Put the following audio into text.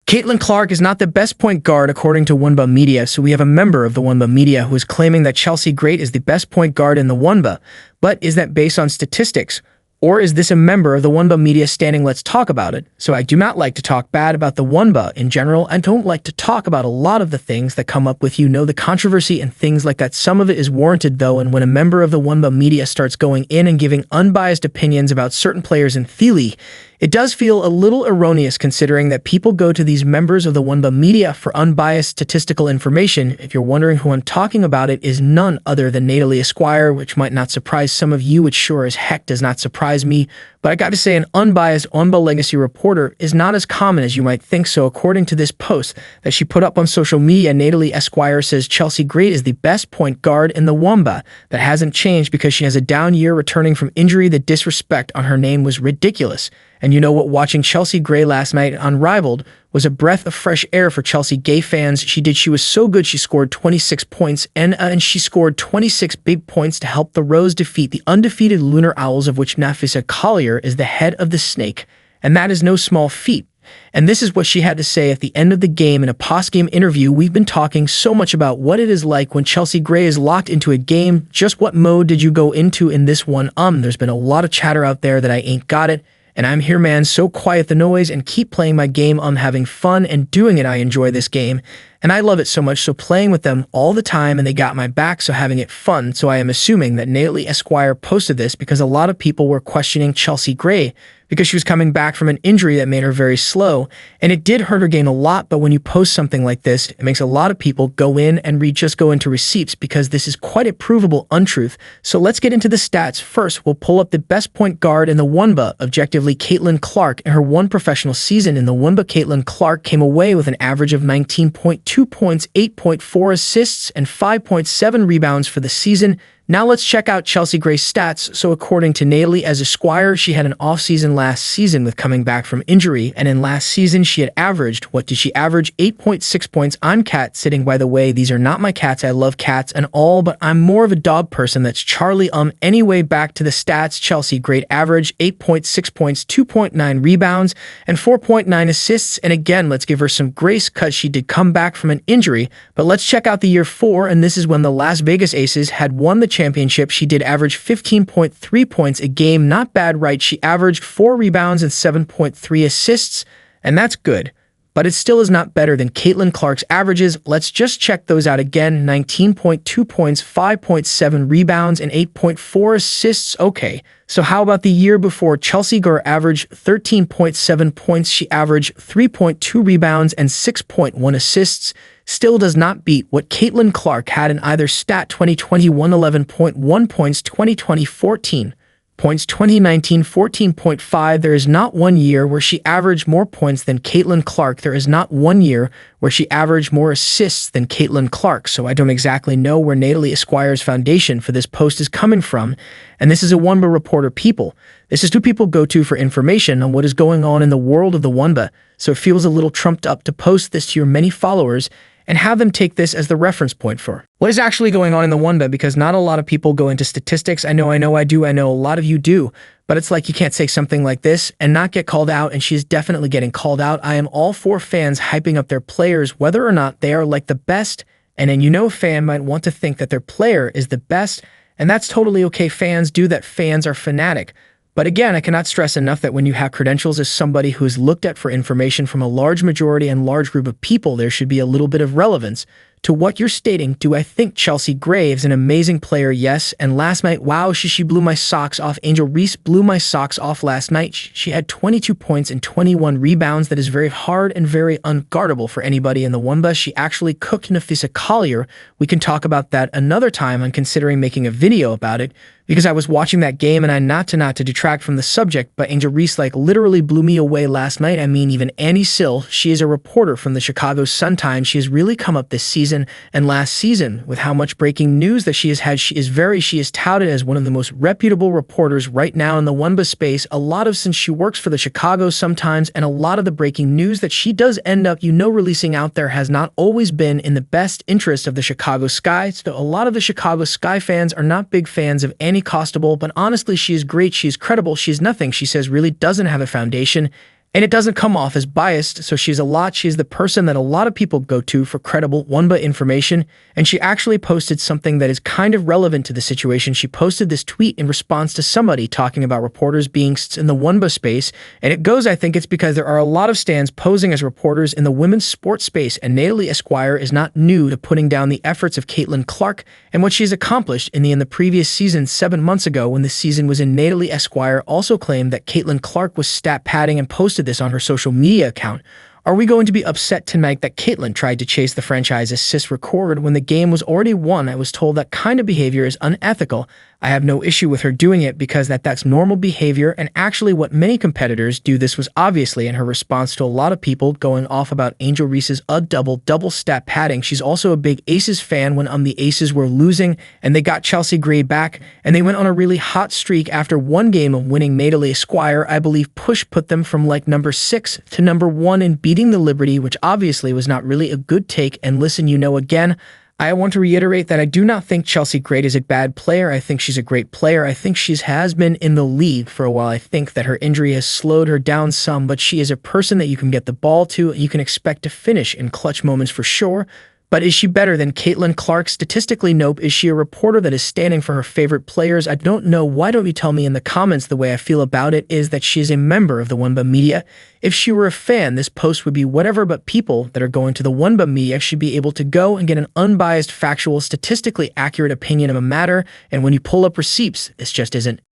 Caitlin Clark is not the best point guard according to WNBA media, so we have a member of the WNBA media who is claiming that Chelsea Gray is the best point guard in the WNBA. But is that based on statistics? Or is this a member of the WNBA media standing let's talk about it? So I do not like to talk bad about the WNBA in general. I don't like to talk about a lot of the things that come up with, the controversy and things like that. Some of it is warranted though, and when a member of the WNBA media starts going in and giving unbiased opinions about certain players in Philly, it does feel a little erroneous considering that people go to these members of the WNBA media for unbiased statistical information. If you're wondering who I'm talking about, it is none other than Natalie Esquire, which might not surprise some of you, which sure as heck does not surprise me. But I got to say, an unbiased WNBA legacy reporter is not as common as you might think. So according to this post that she put up on social media, Natalie Esquire says Chelsea Gray is the best point guard in the WNBA. That hasn't changed because she has a down year returning from injury. The disrespect on her name was ridiculous. And you know what? Watching Chelsea Gray last night on Unrivaled was a breath of fresh air for Chelsea Gay fans. She was so good. She scored 26 points and she scored 26 big points to help the Rose defeat the undefeated Lunar Owls, of which Nafisa Collier is the head of the snake. And that is no small feat. And this is what she had to say at the end of the game in a post-game interview. We've been talking so much about what it is like when Chelsea Gray is locked into a game. Just what mode did you go into in this one? There's been a lot of chatter out there that I ain't got it. And I'm here, man, so quiet the noise and keep playing my game. I'm having fun and doing it. I enjoy this game and I love it so much. So playing with them all the time and they got my back. So having it fun. So I am assuming that Natalie Esquire posted this because a lot of people were questioning Chelsea Gray because she was coming back from an injury that made her very slow. And it did hurt her game a lot. But when you post something like this, it makes a lot of people go in and just go into receipts because this is quite a provable untruth. So let's get into the stats. First, we'll pull up the best point guard in the WNBA, objectively Caitlin Clark. In her one professional season in the WNBA, Caitlin Clark came away with an average of 19.2 points, 8.4 assists, and 5.7 rebounds for the season. Now let's check out Chelsea Gray's stats. So according to Natalie Esquire, she had an off-season last season with coming back from injury. And in last season, she had averaged, what did she average? 8.6 points. I'm cat sitting, by the way. These are not my cats. I love cats and all, but I'm more of a dog person. That's Charlie. Anyway, back to the stats. Chelsea Gray averaged 8.6 points, 2.9 rebounds, and 4.9 assists. And again, let's give her some grace because she did come back from an injury. But let's check out the year 4, and this is when the Las Vegas Aces had won the championship. She did average 15.3 points a game. Not bad, right? She averaged 4 rebounds and 7.3 assists, and that's good. But it still is not better than Caitlin Clark's averages. Let's just check those out again. 19.2 points, 5.7 rebounds, and 8.4 assists. Okay, so how about the year before? Chelsea Gray averaged 13.7 points. She averaged 3.2 rebounds and 6.1 assists. Still does not beat what Caitlin Clark had in either stat. 2021, 11.1 points, 2020, 14 points, 2019, 14.5. There is not one year where she averaged more points than Caitlin Clark. There is not one year where she averaged more assists than Caitlin Clark. So I don't exactly know where Natalie Esquire's foundation for this post is coming from. And this is a WNBA reporter, people. This is who people go to for information on what is going on in the world of the WNBA. So it feels a little trumped up to post this to your many followers and have them take this as the reference point for what is actually going on in the WNBA, because not a lot of people go into statistics. I know I do. I know a lot of you do, but it's like you can't say something like this and not get called out, and she's definitely getting called out. I am all for fans hyping up their players, whether or not they are like the best, and then a fan might want to think that their player is the best, and that's totally okay. Fans do that. Fans are fanatic. But again, I cannot stress enough that when you have credentials as somebody who is looked at for information from a large majority and large group of people, there should be a little bit of relevance to what you're stating. Do I think Chelsea Gray is an amazing player? Yes. And last night, wow, she blew my socks off. Angel Reese blew my socks off last night. She had 22 points and 21 rebounds. That is very hard and very unguardable for anybody in the WNBA. She actually cooked Nafisa Collier. We can talk about that another time. I'm considering making a video about it because I was watching that game, and not to detract from the subject, but Angel Reese literally blew me away last night. I mean, even Annie Sill, she is a reporter from the Chicago Sun-Times. She has really come up this season and last season with how much breaking news that she has had. She is touted as one of the most reputable reporters right now in the WNBA space. A lot of, since she works for the Chicago Sun-Times, and a lot of the breaking news that she does end up, releasing out there has not always been in the best interest of the Chicago Sky. So a lot of the Chicago Sky fans are not big fans of Annie Costable, but honestly, she is great. She is credible. She is nothing, she says, really doesn't have a foundation. And it doesn't come off as biased, so she's the person that a lot of people go to for credible WNBA information, and she actually posted something that is kind of relevant to the situation. She posted this tweet in response to somebody talking about reporters being in the WNBA space, and it goes, I think it's because there are a lot of stans posing as reporters in the women's sports space, and Natalie Esquire is not new to putting down the efforts of Caitlin Clark and what she's accomplished in the previous season 7 months ago when the season was in. Natalie Esquire also claimed that Caitlin Clark was stat padding and posted this on her social media account. Are we going to be upset tonight that Caitlin tried to chase the franchise assist record when the game was already won? I was told that kind of behavior is unethical. I have no issue with her doing it because that's normal behavior and actually what many competitors do. This was obviously in her response to a lot of people going off about Angel Reese's double stat padding. She's also a big Aces fan when the Aces were losing and they got Chelsea Gray back and they went on a really hot streak after one game of winning. Natalie Esquire, I believe, put them from like number 6 to number 1 in beating the Liberty, which obviously was not really a good take. And listen, again, I want to reiterate that I do not think Chelsea Gray is a bad player. I think she's a great player. I think she has been in the league for a while. I think that her injury has slowed her down some, but she is a person that you can get the ball to and you can expect to finish in clutch moments for sure. But is she better than Caitlin Clark? Statistically, nope. Is she a reporter that is standing for her favorite players? I don't know. Why don't you tell me in the comments? The way I feel about it is that she is a member of the WNBA media. If she were a fan, this post would be whatever, but people that are going to the WNBA media should be able to go and get an unbiased, factual, statistically accurate opinion of a matter, and when you pull up receipts, this just isn't.